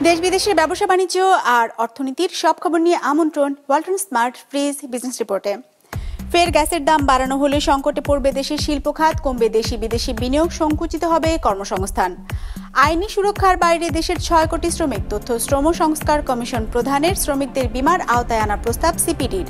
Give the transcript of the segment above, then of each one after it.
দেশ বিদেশের ব্যবসা বাণিজ্য আর অর্থনীতির সব খবর নিয়ে আমন্ত্রণ ওয়ালটন স্মার্ট ফ্রিজ বিজনেস রিপোর্টে। ফের গ্যাসের দাম বাড়ানো হলে সংকটে পড়বে দেশের শিল্প খাত, কমবে দেশি বিদেশি বিনিয়োগ, সংকুচিত হবে কর্মসংস্থান। আইনি সুরক্ষার বাইরে দেশের ৬ কোটি শ্রমিক, তথ্য শ্রম সংস্কার কমিশন প্রধানের শ্রমিকদের বীমার আওতায় আনার প্রস্তাব সিপিডির।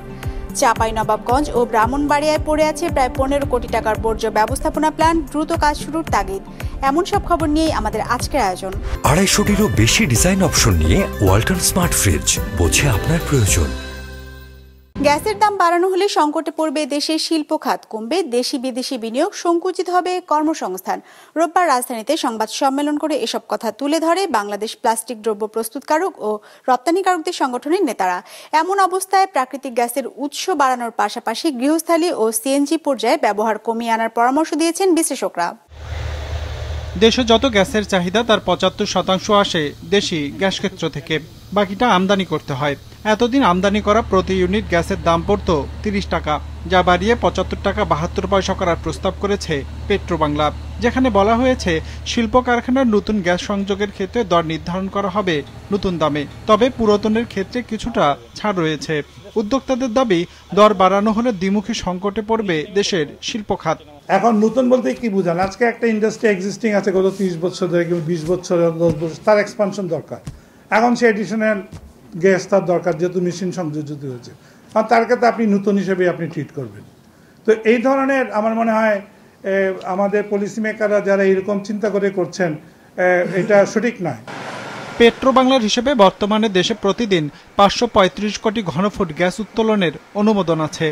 চাঁপাইনবাবগঞ্জ ও ব্রাহ্মণবাড়িয়ায় পড়ে আছে প্রায় ১৫ কোটি টাকার বর্জ্য ব্যবস্থাপনা প্ল্যান, দ্রুত কাজ শুরুর তাগিদ। এমন সব খবর নিয়েই আমাদের আজকের আয়োজন। ২৫০টিরও বেশি ডিজাইন অপশন নিয়ে ওয়ালটন স্মার্ট ফ্রিজ, বোঝে আপনার প্রয়োজন। গ্যাসের দাম বাড়ানো হলে সংকটে পড়বে দেশের শিল্প খাত, কমবে দেশি বিদেশি বিনিয়োগ, সংকুচিত হবে কর্মসংস্থান। রোববার রাজধানীতে সংবাদ সম্মেলন করে এসব কথা তুলে ধরে বাংলাদেশ প্লাস্টিক দ্রব্য প্রস্তুতকারক ও রপ্তানিকারকদের সংগঠনের নেতারা। এমন অবস্থায় প্রাকৃতিক গ্যাসের উৎস বাড়ানোর পাশাপাশি গৃহস্থালী ও সিএনজি পর্যায়ে ব্যবহার কমিয়ে আনার পরামর্শ দিয়েছেন বিশ্লেষকরা। দেশে যত গ্যাসের চাহিদা তার ৭৫% আসে দেশি গ্যাস ক্ষেত্র থেকে, বাকিটা আমদানি করতে হয়। এতদিন আমদানি করা প্রতি ইউনিট গ্যাসের দাম পড়ত ৩০ টাকা, যা বাড়িয়ে ৭৫ টাকা ৭২ পয়সা করার প্রস্তাব করেছে পেট্রোবাংলা, যেখানে বলা হয়েছে শিল্প কারখানার নতুন গ্যাস সংযোগের ক্ষেত্রে দর নির্ধারণ করা হবে নতুন দামে, তবে পুরাতনের ক্ষেত্রে কিছুটা ছাড় রয়েছে। উদ্যোক্তাদের দাবি, দর বাড়ানো হলে দ্বিমুখী সংকটে পড়বে দেশের শিল্প খাত। এখন নতুন বলতে কি বুঝান? আজকে একটা ইন্ডাস্ট্রি এক্সিস্টিং আছে গত ৩০ বছর ধরে, ২০ বছর, ১০ বছর, তার এক্সপানশন দরকার। এখন সে এডিশনাল গ্যাস তার দরকার, যেহেতু মেশিন সংযোজিত হয়েছে, আর তার ক্ষেত্রে আপনি নতুন হিসেবে আপনি ট্রিট করবেন। তো এই ধরনের আমার মনে হয় আমাদের পলিসি মেকাররা যারা এরকম চিন্তা করে করছেন, এটা সঠিক নয়। পেট্রোবাংলার হিসেবে বর্তমানে দেশে প্রতিদিন ৫৩৫ কোটি ঘনফুট গ্যাস উত্তোলনের অনুমোদন আছে,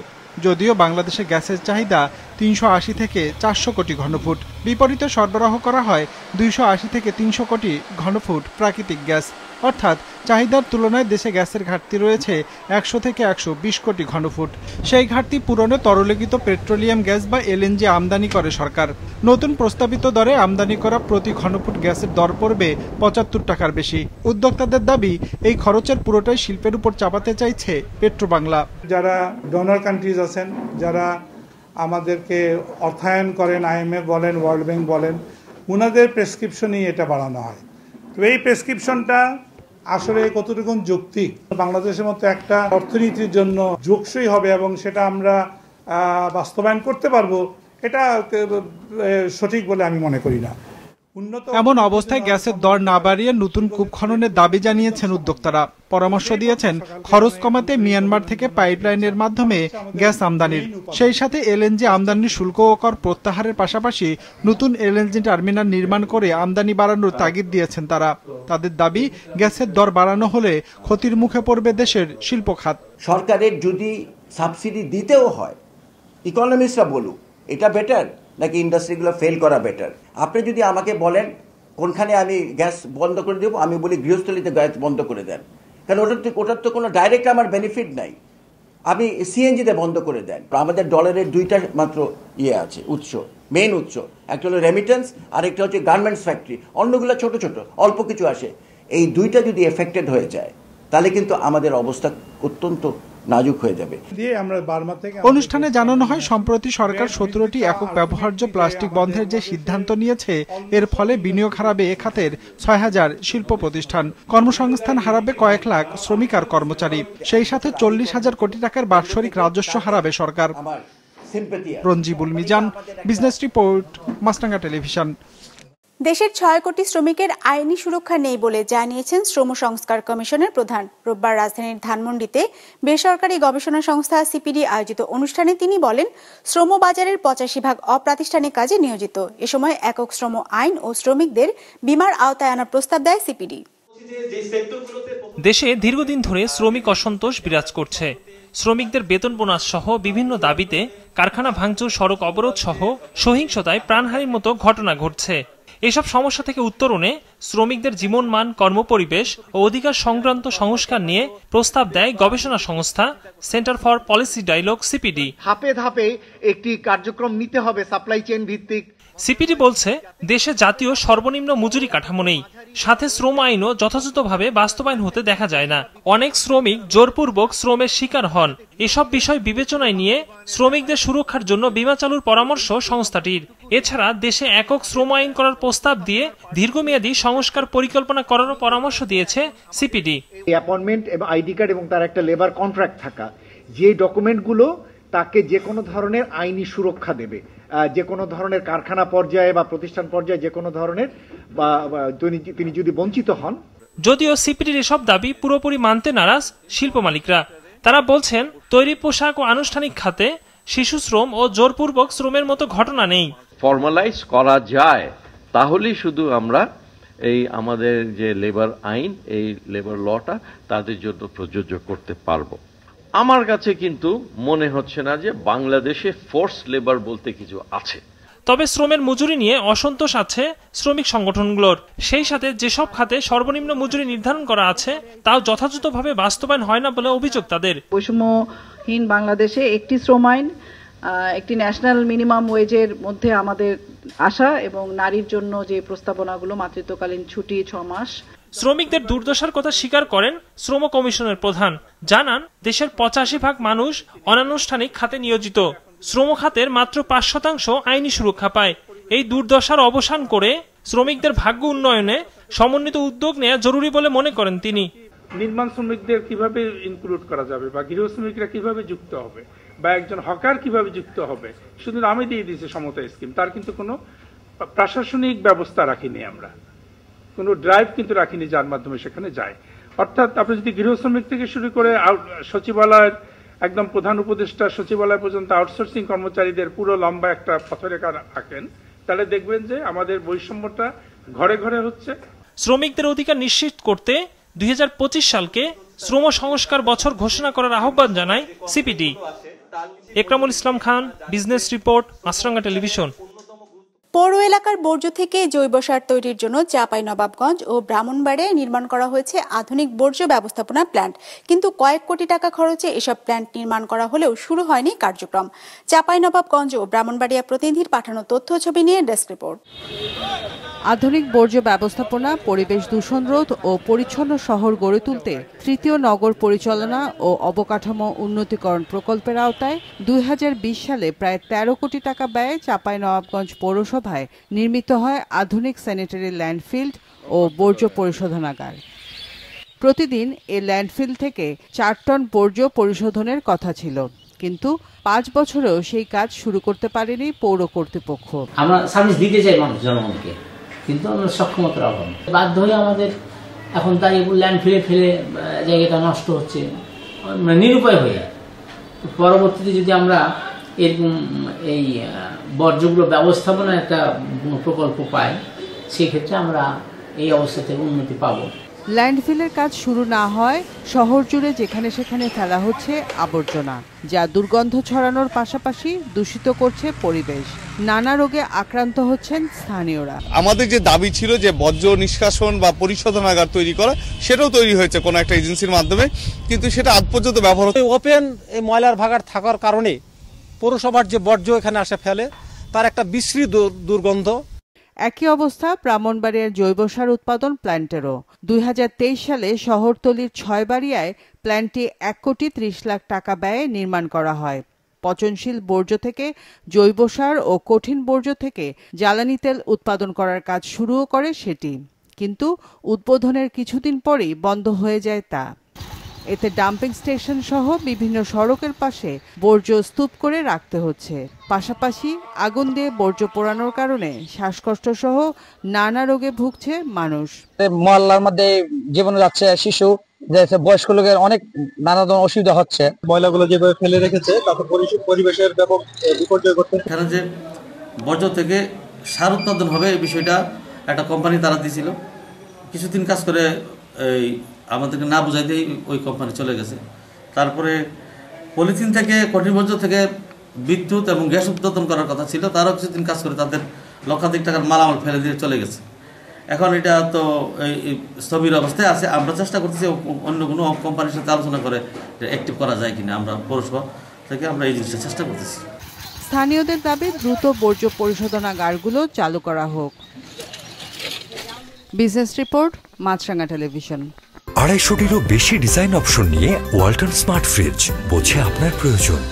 যদিও বাংলাদেশে গ্যাসের চাহিদা ৩৮০ থেকে ৪০০ কোটি ঘনফুট। বিপরীতে সরবরাহ করা হয় ২৮০ থেকে ৩০০ কোটি ঘনফুট প্রাকৃতিক গ্যাস, অর্থাৎ চাহিদার তুলনায় দেশে গ্যাসের ঘাটতি রয়েছে ১০০ থেকে ১২০ কোটি ঘনফুট। সেই ঘাটতি পূরণে তরলীকৃত পেট্রোলিয়াম গ্যাস বা এলএনজি আমদানি করে সরকার। নতুন প্রস্তাবিত দরে আমদানি করা প্রতি ঘনফুট গ্যাসের দর পড়বে ৭৫ টাকার বেশি। উদ্যোক্তাদের দাবি, এই খরচের পুরোটাই শিল্পের উপর চাপাতে চাইছে পেট্রোবাংলা। যারা ডোনার কান্ট্রিজ আছেন, যারা আমাদেরকে অর্থায়ন করেন, IMF বলেন, ওয়ার্ল্ড ব্যাংক বলেন, ওনাদের প্রেসক্রিপশনই এটা বাড়ানো হয়। তো এই প্রেসক্রিপশনটা আসলে কতটুকু যৌক্তিক, বাংলাদেশের মতো একটা অর্থনীতির জন্য যোগসই হবে এবং সেটা আমরা বাস্তবায়ন করতে পারবো, এটা সঠিক বলে আমি মনে করি না। এমন অবস্থায় গ্যাসের দর না বাড়িয়ে নতুন কূপ খননের দাবি জানিয়েছেন উদ্যোক্তারা। পরামর্শ দিয়েছেন খরচ কমাতে মিয়ানমার থেকে পাইপলাইনের মাধ্যমে গ্যাস আমদানির, সেই সাথে এলএনজি আমদানির শুল্ক ও কর প্রত্যাহারের পাশাপাশি নতুন এলএনজি টার্মিনাল নির্মাণ করে আমদানি বাড়ানোর তাগিদ দিয়েছেন তারা। তাদের দাবি, গ্যাসের দর বাড়ানো হলে ক্ষতির মুখে পড়বে দেশের শিল্প খাত। সরকারের যদি সাবসিডি দিতেও হয়, ইকোনমিস্টরা বলুক এটা বেটার নাকি ইন্ডাস্ট্রিগুলো ফেল করা বেটার। আপনি যদি আমাকে বলেন কোনখানে আমি গ্যাস বন্ধ করে দেবো, আমি বলি গৃহস্থলীতে গ্যাস বন্ধ করে দেন, কারণ ওটার তো কোনো ডাইরেক্ট আমার বেনিফিট নাই। আপনি সিএনজিতে বন্ধ করে দেন। আমাদের ডলারের দুইটা মাত্র আছে উৎস, মেইন উৎস, একটা হলো রেমিটেন্স আর একটা হচ্ছে গার্মেন্টস ফ্যাক্টরি, অন্যগুলো ছোট ছোট অল্প কিছু আসে। এই দুইটা যদি এফেক্টেড হয়ে যায় তাহলে কিন্তু আমাদের অবস্থা অত্যন্ত নাজুক হয়ে যাবে। অনুষ্ঠানে জানানো হয়, সম্প্রতি সরকার ১৭টি একক ব্যবহার্য প্লাস্টিক বন্ধের যে সিদ্ধান্ত নিয়েছে, এর ফলে বিনিয়োগ হারাবে এ খাতের ৬০০০ শিল্প প্রতিষ্ঠান, কর্মসংস্থান হারাবে কয়েক লাখ শ্রমিক আর কর্মচারী, সেই সাথে ৪০,০০০ কোটি টাকার বাৎসরিক রাজস্ব হারাবে সরকার। Ranjibul Mizan, business report, Maasranga television. দেশের ৬ কোটি শ্রমিকের আইনি সুরক্ষা নেই বলে জানিয়েছেন শ্রম সংস্কার কমিশনের প্রধান। রোববার রাজধানীর ধানমন্ডিতে বেসরকারি গবেষণা সংস্থা সিপিডি আয়োজিত অনুষ্ঠানে তিনি বলেন, শ্রম বাজারের ৮৫% অপ্রাতিষ্ঠানিক কাজে নিয়োজিত। এ সময় একক শ্রম আইন ও শ্রমিকদের বীমার আওতায় আনার প্রস্তাব দেয় সিপিডি। দেশে দীর্ঘদিন ধরে শ্রমিক অসন্তোষ বিরাজ করছে। শ্রমিকদের বেতন বোনাস সহ বিভিন্ন দাবিতে কারখানা ভাঙচুর, সড়ক অবরোধ সহ সহিংসতায় প্রাণহানির মতো ঘটনা ঘটছে। এসব সমস্যা থেকে উত্তরণে শ্রমিকদের জীবনমান, কর্মপরিবেশ ও অধিকার সংক্রান্ত সংস্কার নিয়ে প্রস্তাব দেয় গবেষণা সংস্থা centre for policy dialogue CPD. ধাপে ধাপে একটি কার্যক্রম নিতে হবে সাপ্লাই চেইন ভিত্তিক। সিপিডি বলছে দেশে জাতীয় সর্বনিম্ন মজুরি কাঠামো নেই, সাথে শ্রম আইনও যথাযথভাবে বাস্তবায়ন হতে দেখা যায় না। অনেক শ্রমিক জোরপূর্বক শ্রমের শিকার হন। এসব বিষয় বিবেচনায় নিয়ে শ্রমিকদের সুরক্ষার জন্য বীমা চালুর পরামর্শ সংস্থাটির। এছাড়া দেশে একক শ্রম আইন করার প্রস্তাব দিয়ে দীর্ঘমেয়াদী সংস্কার পরিকল্পনা করারও পরামর্শ দিয়েছে সিপিডি। অ্যাপয়েন্টমেন্ট এবং আইডি কার্ড এবং তার একটা লেবার কন্ট্রাক্ট থাকা, যে ডকুমেন্টগুলো তাকে যে কোনো ধরনের আইনি সুরক্ষা দেবে, যে কোনো ধরনের কারখানা পর্যায়ে বা প্রতিষ্ঠান পর্যায়ে যে কোনো ধরনের বা তিনি যদি বঞ্চিত হন। যদিও সিপিডির এসব দাবি পুরোপুরি মানতে নারাজ শিল্প মালিকরা। তারা বলছেন তৈরি পোশাক ও আনুষ্ঠানিক খাতে শিশু শ্রম ও জোরপূর্বক শ্রমের মতো ঘটনা নেই। ফর্মালাইজ করা যায় তাহলেই শুধু আমরা এই আমাদের যে লেবার আইন, এই লেবার লটা তাদের জন্য প্রযোজ্য করতে পারবো। আমার কাছে কিন্তু মনে হচ্ছে না যে বাংলাদেশে ফোর্স লেবার বলতে কিছু আছে। তবে শ্রমের মজুরি নিয়ে অসন্তোষ আছে শ্রমিক সংগঠনগুলোর। সেই সাথে যেসব খাতে সর্বনিম্ন মজুরি নির্ধারণ করা আছে তাও যথাযথভাবে বাস্তবায়ন হয় না বলে অভিযোগ তাদের। বৈষম্যহীন বাংলাদেশে একটি শ্রম আইন, একটি ন্যাশনাল মিনিমাম ওয়েজের মধ্যে আমাদের আশা, এবং নারীর জন্য যে প্রস্তাবনাগুলো, মাতৃত্বকালীন ছুটি 6 মাস। শ্রমিকদের দুর্দশার কথা স্বীকার করেন শ্রম কমিশনের প্রধান। জানান দেশের 85% মানুষ অনানুষ্ঠানিক খাতে নিয়োজিত। শ্রম খাতের মাত্র 5% আইনি সুরক্ষা পায়। এই দুর্দশার অবসান করে শ্রমিকদের ভাগ্য উন্নয়নে সমন্বিত উদ্যোগ নেওয়া জরুরি বলে মনে করেন তিনি। নির্মাণ শ্রমিকদের কিভাবে ইনক্লুড করা যাবে, বা গৃহ শ্রমিকরা কিভাবে যুক্ত হবে, বা একজন হকার কিভাবে যুক্ত হবে, শুধু আমি দিয়ে দিয়েছি সমতা স্কিম, তার কিন্তু কোনো প্রশাসনিক ব্যবস্থা রাখিনি, আমরা কোনো ড্রাইভ কিন্তু রাখিনি যার মাধ্যমে সেখানে যায়। অর্থাৎ আপনি যদি গৃহ শ্রমিক থেকে শুরু করে সচিবালয়ের একদম প্রধান উপদেষ্টা সচিবালয় পর্যন্ত আউটসোর্সিং কর্মচারীদের পুরো লম্বা একটা পথরেখা আঁকেন, তাহলে দেখবেন যে আমাদের বৈষম্যটা ঘরে ঘরে হচ্ছে। শ্রমিকদের অধিকার নিশ্চিত করতে 2025 সালকে শ্রম সংস্কার বছর ঘোষণা করার আহ্বান জানায় CPD. Ekramul Islam Khan, business report, মাছরাঙ্গা টেলিভিশন। পৌর এলাকার বর্জ্য থেকে জৈব সার তৈরির জন্য চাঁপাইনবাবগঞ্জ ও ব্রাহ্মণবাড়িয়ায় নির্মাণ করা হয়েছে আধুনিক বর্জ্য ব্যবস্থাপনা প্ল্যান্ট। কিন্তু কয়েক কোটি টাকা খরচে এসব প্ল্যান্ট নির্মাণ করা হলেও শুরু হয়নি কার্যক্রম। চাঁপাইনবাবগঞ্জ ও ব্রাহ্মণবাড়িয়া প্রতিনিধির পাঠানো তথ্য ছবি নিয়ে ডেস্ক রিপোর্ট। আধুনিক বর্জ্য ব্যবস্থাপনা, পরিবেশ দূষণ রোধ ও পরিচ্ছন্ন শহর গড়ে তুলতে তৃতীয় নগর পরিচালনা ও অবকাঠামো উন্নতিকরণ প্রকল্পের আওতায় 2020 সালে প্রায় 13 কোটি টাকা ব্যয়ে চাঁপাইনবাবগঞ্জ পৌরসভায় নির্মিত হয় আধুনিক স্যানিটারি ল্যান্ডফিল্ড ও বর্জ্য পরিশোধনাগার। প্রতিদিন এই ল্যান্ডফিল থেকে 4 টন বর্জ্য পরিশোধনের কথা ছিল, কিন্তু 5 বছরেও সেই কাজ শুরু করতে পারেনি পৌর কর্তৃপক্ষ। আমরা সার্ভিস দিতে চাই মানুষ জনগণকে, কিন্তু আমরা সক্ষমতার অভাব, বাধ্য হয়ে আমাদের এখন তাই ল্যান্ড ফেলে জায়গাটা নষ্ট হচ্ছে, নিরুপায় হয়ে যায়। পরবর্তীতে যদি আমরা এরকম এই বর্জ্যগুলো ব্যবস্থাপনার একটা প্রকল্প পাই, সেক্ষেত্রে আমরা এই অবস্থা থেকে উন্নতি পাবো। ল্যান্ডফিলের কাজ শুরু না হয় শহর জুড়ে যেখানে সেখানে ফেলা হচ্ছে আবর্জনা, যা দুর্গন্ধ ছড়ানোর পাশাপাশি দূষিত করছে পরিবেশ। নানা রোগে আক্রান্ত হচ্ছেন স্থানীয়রা। আমাদের যে দাবি ছিল যে বর্জ্য নিষ্কাশন বা পরিশোধনাগার তৈরি করা, সেটাও তৈরি হয়েছে কোনো একটা এজেন্সির মাধ্যমে, কিন্তু সেটা আজ পর্যন্ত ব্যবহার হচ্ছে। ওপেন এই ময়লার ভাগাড় থাকার কারণে পৌরসভার যে বর্জ্য এখানে আসে ফেলে, তার একটা বিশ্রী দুর্গন্ধ। একই অবস্থা ব্রাহ্মণবাড়িয়ার জৈব সার উৎপাদন প্ল্যান্টেরও। 2023 সালে শহরতলির 6 বাড়িয়ায় প্ল্যান্টটি 1 কোটি 30 লাখ টাকা ব্যয়ে নির্মাণ করা হয়। পচনশীল বর্জ্য থেকে জৈব সার ও কঠিন বর্জ্য থেকে জ্বালানি তেল উৎপাদন করার কাজ শুরুও করে সেটি, কিন্তু উদ্বোধনের কিছুদিন পরেই বন্ধ হয়ে যায় তা। এতে ডাম্পিং স্টেশন সহ বিভিন্ন সড়কের পাশে বর্জ্য স্তূপ করে রাখতে হচ্ছে। পাশাপাশি আগুন দিয়ে বর্জ্য পোড়ানোর কারণে শ্বাসকষ্ট সহ নানা রোগে ভুগছে মানুষ। মহল্লার মধ্যে জীবনে যাচ্ছে শিশু, বয়স্ক লোকের অনেক নানা ধরনের অসুবিধা হচ্ছে। ময়লাগুলো যেভাবে ফেলে রেখেছে তাতে পরিবেশের ব্যাপক বিপর্যয় ঘটছে। এখানে যে বর্জ্য থেকে সার উৎপাদন হবে, এই বিষয়টা একটা কোম্পানি তারা দিয়েছিল, কিছুদিন কাজ করে এই আমাদেরকে না বুঝাইতেই ওই কোম্পানি চলে গেছে। তারপরে পলিথিন থেকে, কঠিন বর্জ্য থেকে বিদ্যুৎ এবং গ্যাস উৎপাদন করার কথা ছিল, তারাও কিছুদিন কাজ করে তাদের লক্ষাধিক টাকার মালামাল ফেলে দিয়ে চলে গেছে। এখন এটা তো এই স্থবির অবস্থায় আছে। আমরা চেষ্টা করতেছি অন্য কোনো কোম্পানির সাথে আলোচনা করে অ্যাক্টিভ করা যায় কিনা। আমরা পৌরসভা থেকে আমরা এই জিনিসটা চেষ্টা করতেছি। স্থানীয়দের দাবি দ্রুত বর্জ্য পরিশোধনাগারগুলো চালু করা হোক। Business report, Maasranga television. 250-টিরও বেশি ডিজাইন অপশন নিয়ে ওয়ালটন স্মার্ট ফ্রিজ, বোঝে আপনার প্রয়োজন।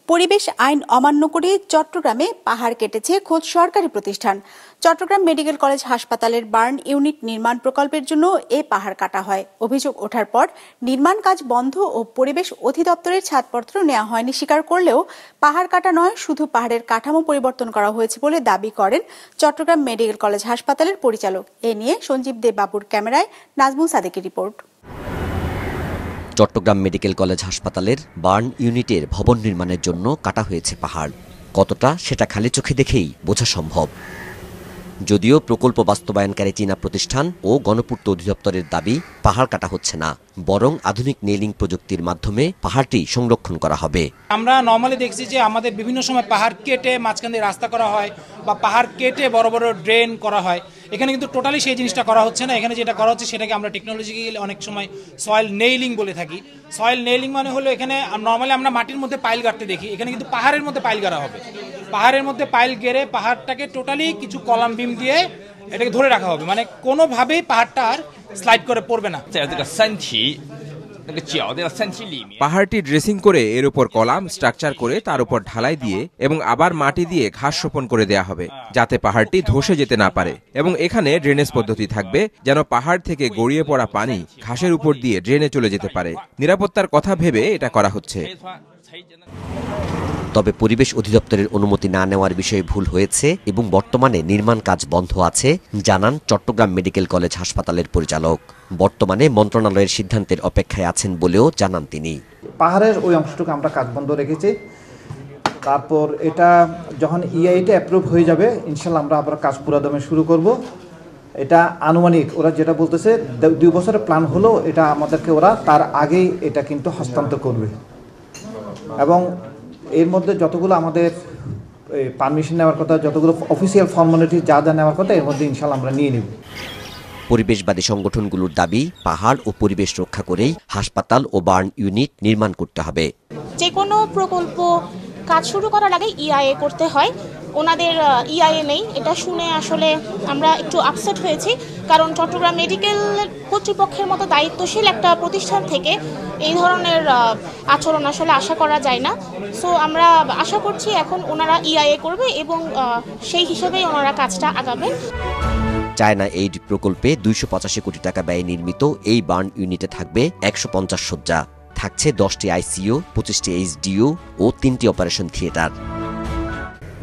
পরিবেশ আইন অমান্য করে চট্টগ্রামে পাহাড় কেটেছে খোদ সরকারি প্রতিষ্ঠান। চট্টগ্রাম মেডিকেল কলেজ হাসপাতালের বার্ন ইউনিট নির্মাণ প্রকল্পের জন্য এ পাহাড় কাটা হয়। অভিযোগ ওঠার পর নির্মাণ কাজ বন্ধ ও পরিবেশ অধিদপ্তরের ছাড়পত্র নেওয়া হয়নি স্বীকার করলেও পাহাড় কাটা নয়, শুধু পাহাড়ের কাঠামো পরিবর্তন করা হয়েছে বলে দাবি করেন চট্টগ্রাম মেডিকেল কলেজ হাসপাতালের পরিচালক। এ নিয়ে সঞ্জীব দেব বাবুর ক্যামেরায় নাজমুল সাদেকের রিপোর্ট। চট্টগ্রাম মেডিকেল কলেজ হাসপাতালের বার্ন ইউনিটের ভবন নির্মাণের জন্য কাটা হয়েছে পাহাড়। কতটা সেটা খালি চোখে দেখেই বোঝা সম্ভব। যদিও প্রকল্প বাস্তবায়নকারী চীনা প্রতিষ্ঠান ও গণপূর্ত অধিদপ্তরের দাবি পাহাড় কাটা হচ্ছে না, বরং আধুনিক নেইলিং প্রযুক্তির মাধ্যমে পাহাড়টি সংরক্ষণ করা হবে। আমরা নরমালি দেখছি যে আমাদের বিভিন্ন সময় পাহাড় কেটে মাঝখান দিয়ে রাস্তা করা হয় বা পাহাড় কেটে বড় বড় ড্রেন করা হয়। এখানে কিন্তু টোটালি সেই জিনিসটা করা হচ্ছে না। এখানে যেটা করা হচ্ছে সেটাকে আমরা টেকনোলজিক্যালি অনেক সময় সয়েল নেইলিং বলে থাকি। সয়েল নেইলিং মানে হলো এখানে নরমালি আমরা মাটির মধ্যে পাইল গাড়তে দেখি, এখানে কিন্তু পাহাড়ের মধ্যে পাইল গাড়া হবে। পাহাড়ের মধ্যে পাইল গেড়ে পাহাড়টাকে টোটালি কিছু কলাম বিম দিয়ে এটাকে ধরে রাখা হবে, মানে কোনোভাবেই পাহাড়টা আর স্লাইড করে পড়বে না। পাহাড়টি ড্রেসিং করে এর উপর কলাম স্ট্রাকচার করে তার উপর ঢালাই দিয়ে এবং আবার মাটি দিয়ে ঘাস রোপণ করে দেয়া হবে, যাতে পাহাড়টি ধসে যেতে না পারে। এবং এখানে ড্রেনেজ পদ্ধতি থাকবে, যেন পাহাড় থেকে গড়িয়ে পড়া পানি ঘাসের উপর দিয়ে ড্রেনে চলে যেতে পারে। নিরাপত্তার কথা ভেবে এটা করা হচ্ছে। তবে পরিবেশ অধিদপ্তরের অনুমতি না নেওয়ার বিষয়ে ভুল হয়েছে এবং বর্তমানে নির্মাণ কাজ বন্ধ আছে, জানান চট্টগ্রাম মেডিকেল কলেজ হাসপাতালের পরিচালক। বর্তমানে মন্ত্রণালয়ের সিদ্ধান্তের অপেক্ষায় আছেন বলেও জানান তিনি। পাহাড়ের ওই অংশটুকু আমরা কাজ বন্ধ রেখেছি, তারপর এটা যখন ইআইটা অ্যাপ্রুভ হয়ে যাবে ইনশাল্লাহ আমরা আবার কাজ পুরোদমে শুরু করব। এটা আনুমানিক ওরা যেটা বলতেছে 2 বছরের প্ল্যান হলো, এটা আমাদেরকে ওরা তার আগেই এটা কিন্তু হস্তান্তর করবে এবং এর মধ্যে যতগুলো আমাদের পারমিশন নেওয়ার কথা, যতগুলো অফিসিয়াল ফর্মালিটি যা যা নেওয়ার কথা এর মধ্যে ইনশাল্লাহ আমরা নিয়ে নেব। পরিবেশবাদী সংগঠনগুলোর দাবি পাহাড় ও পরিবেশ রক্ষা করেই হাসপাতাল ও বার্ন ইউনিট নির্মাণ করতে হবে। যে কোনো প্রকল্প কাজ শুরু করার আগে ইআইএ করতে হয়, ওনাদের ইআইএ নেই। এটা শুনে আসলে আমরা একটু আপসেট হয়েছি, কারণ চট্টগ্রাম মেডিকেল কর্তৃপক্ষের মতো দায়িত্বশীল একটা প্রতিষ্ঠান থেকে এই ধরনের আচরণ আসলে আশা করা যায় না। সো আমরা আশা করছি এখন ওনারা ইআইএ করবে এবং সেই হিসেবেই ওনারা কাজটা আগাবেন। চায়না এইড প্রকল্পে 285 কোটি টাকা ব্যয়ে নির্মিত এই বার্ন ইউনিটে থাকবে 150 শয্যা, থাকছে 10টি আইসিইউ, 25টি এইচডিইউ ও 3টি অপারেশন থিয়েটার।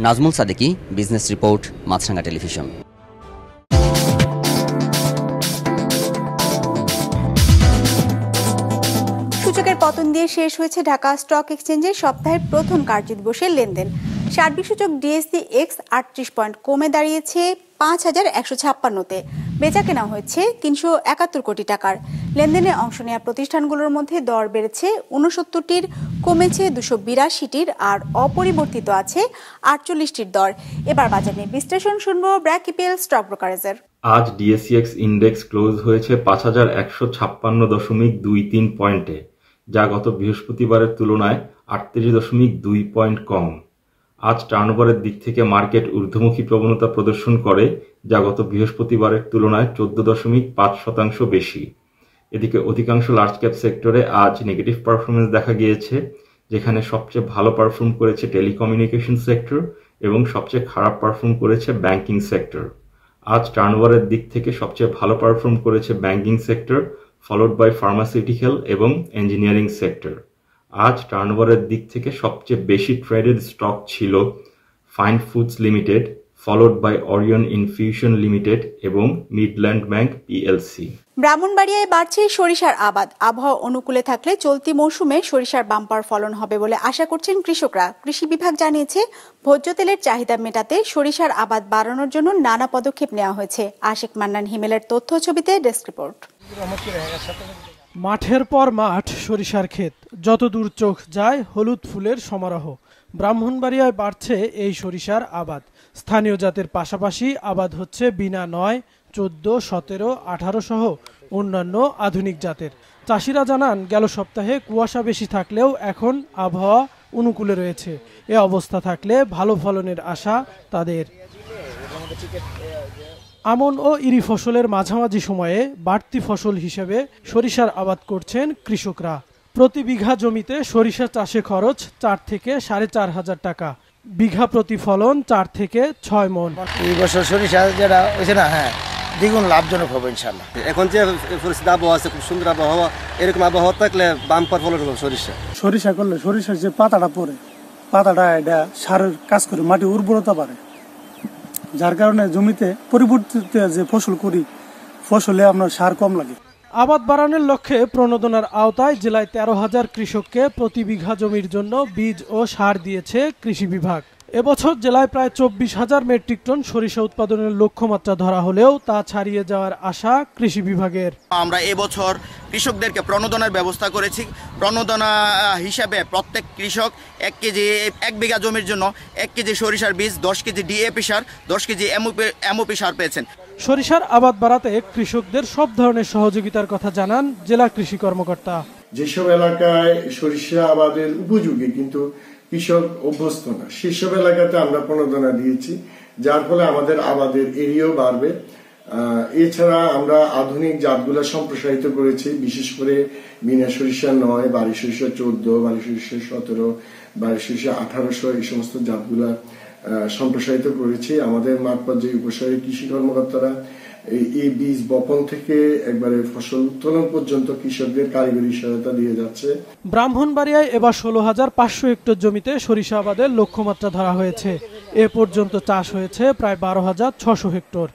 নাজমুল সাদেকি, বিজনেস রিপোর্ট, মাছরাঙা টেলিভিশন। সূচকের পতন দিয়ে শেষ হয়েছে ঢাকা স্টক এক্সচেঞ্জের সপ্তাহের প্রথম কার্যদিবসের লেনদেন। সার্বিক সূচক ডিএসসি এক্স 38 পয়েন্ট কমে দাঁড়িয়েছে 5156-তে। বেচা কেনা হয়েছে 371 কোটি টাকার। লেনদেনে অংশ নেওয়া প্রতিষ্ঠানগুলোর মধ্যে দর বেড়েছে 69টির, কমেছে 282টির আর অপরিবর্তিত আছে 48টির দর। এবার বাজার নিয়ে বিশ্লেষণ শুনবো ব্র্যাক ইপিএল স্টক ব্রোকারেজের। আজ ডিএসসিএক্স ইন্ডেক্স ক্লোজ হয়েছে 5156.23 পয়েন্টে, যা গত বৃহস্পতিবারের তুলনায় 38.2 পয়েন্ট কম। আজ টার্নওভারের দিক থেকে মার্কেট ঊর্ধ্বমুখী প্রবণতা প্রদর্শন করে, যা গত বৃহস্পতিবারের তুলনায় 14.5% বেশি। এদিকে অধিকাংশ লার্জ ক্যাপ সেক্টরে আজ নেগেটিভ পারফরমেন্স দেখা গিয়েছে, যেখানে সবচেয়ে ভালো পারফর্ম করেছে টেলিকমিউনিকেশন সেক্টর এবং সবচেয়ে খারাপ পারফর্ম করেছে ব্যাংকিং সেক্টর। আজ টার্নওভারের দিক থেকে সবচেয়ে ভালো পারফর্ম করেছে banking sector, followed by pharmaceutical এবং ইঞ্জিনিয়ারিং সেক্টর। আজ টার্নওভারের দিক থেকে সবচেয়ে বেশি ট্রেডেড স্টক ছিল fine foods limited, followed by Orion infusion limited এবং মিডল্যান্ড ব্যাংক পিএলসি। ব্রাহ্মণবাড়িয়ায় বাড়ছে সরিষার আবাদ। আবহাওয়া অনুকূলে থাকলে চলতি মৌসুমে সরিষার বাম্পার ফলন হবে বলে আশা করছেন কৃষকরা। কৃষি বিভাগ জানিয়েছে ভোজ্য তেলের চাহিদা মেটাতে সরিষার আবাদ বাড়ানোর জন্য নানা পদক্ষেপ নেওয়া হয়েছে। আশিক মান্নান হিমেলের তথ্য ছবিতে ডেস্ক রিপোর্ট। মাঠের পর মাঠ সরিষার ক্ষেত, যত দূর চোখ যায় হলুদ ফুলের সমারোহ। ব্রাহ্মণবাড়িয়ায় বাড়ছে এই সরিষার আবাদ। স্থানীয় জাতের পাশাপাশি আবাদ হচ্ছে বিনা 9, 14, 17, 18 সহ অন্যান্য আধুনিক জাতের। চাষিরা জানান গেল সপ্তাহে কুয়াশা বেশি থাকলেও এখন আবহাওয়া অনুকূলে রয়েছে। এ অবস্থা থাকলে ভালো ফলনের আশা তাদের। আমন ও ইরি ফসলের মাঝামাঝি সময়ে বাড়তি ফসল হিসেবে সরিষার আবাদ করছেন কৃষকরা। প্রতি বিঘা জমিতে সরিষা চাষে খরচ 4 থেকে 4,500 টাকা, বিঘা প্রতি ফলন 4 থেকে 6 মন। এই বছর সরিষা যেটা হয়েছে না, হ্যাঁ দ্বিগুণ লাভজনক হবে ইনশাল্লাহ। এখন যে পরিস্থিতি আবহাওয়া আছে, খুব সুন্দর আবহাওয়া, এরকম আবহাওয়া থাকলে বাম্পার ফলন হবে সরিষা করলে সরিষার যে পাতাটা পড়ে, পাতাটা এটা সারের কাজ করে, মাটি উর্বরতা বাড়ে, যার কারণে জমিতে পরিবর্তিত যে ফসল করি, ফসলে আপনার সার কম লাগে। আবাদ বাড়ানোর লক্ষ্যে প্রণোদনার আওতায় জেলায় 13,000 কৃষককে প্রতি বিঘা জমির জন্য বীজ ও সার দিয়েছে কৃষি বিভাগ। এবছর জেলায় প্রায় 24,000 মেট্রিক টন সরিষা উৎপাদনের লক্ষ্যমাত্রা ধরা হলেও তা ছাড়িয়ে যাওয়ার আশা কৃষি বিভাগের। আমরা এবছর কৃষকদেরকে প্রণোদনার ব্যবস্থা করেছি। প্রণোদনা হিসাবে প্রত্যেক কৃষক 1 বিঘা জমির জন্য 1 কেজি সরিষার বীজ, 10 কেজি ডিএপি সার, 10 কেজি এমওপি সার পেয়েছেন। সরিষার আবাদ বাড়াতে কৃষকদের সব ধরনের সহযোগিতার কথা জানান জেলা কৃষি কর্মকর্তা। যেসব এলাকায় সরিষা আবাদের উপযোগী কিন্তু কৃষক অভ্যস্ত না, সেসব এলাকাতে আমরা প্রণোদনা দিয়েছি, যার ফলে আমাদের আবাদের এরিয়াও বাড়বে। এছাড়া আমরা আধুনিক জাতগুলা সম্প্রসারিত করেছি, বিশেষ করে বিনা সরিষা 9, বাড়ি সরিষা 14, বাড়ি সরিষা 17, বাড়ি সরিষা 1800 এই সমস্ত জাতগুলা সম্প্রসারিত করেছি। আমাদের মাঠ পর্যায়ে উপসারী কৃষি কর্মকর্তারা এই বীজ বপন থেকে একবারে ফসল উত্তোলন পর্যন্ত কৃষকদের কারিগরি সহায়তা দিয়ে যাচ্ছে। ব্রাহ্মণবাড়িয়ায় এবার 16,500 হেক্টর জমিতে সরিষা আবাদের লক্ষ্যমাত্রা ধরা হয়েছে। এ পর্যন্ত চাষ হয়েছে প্রায় 12,600 হেক্টর।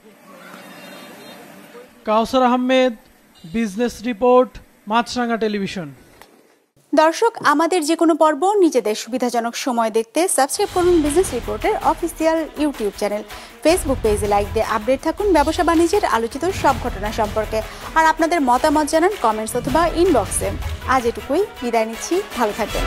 কাউসার Ahmed, business report, Maasranga television. দর্শক, আমাদের যে কোনো পর্ব নিজেদের সুবিধাজনক সময় দেখতে সাবস্ক্রাইব করুন বিজনেস রিপোর্টের অফিসিয়াল ইউটিউব চ্যানেল। ফেসবুক পেজে লাইক দিয়ে আপডেট থাকুন ব্যবসা বাণিজ্যের আলোচিত সব ঘটনা সম্পর্কে। আর আপনাদের মতামত জানান কমেন্টস অথবা ইনবক্সে। আজ এটুকুই, বিদায় নিচ্ছি, ভালো থাকবেন।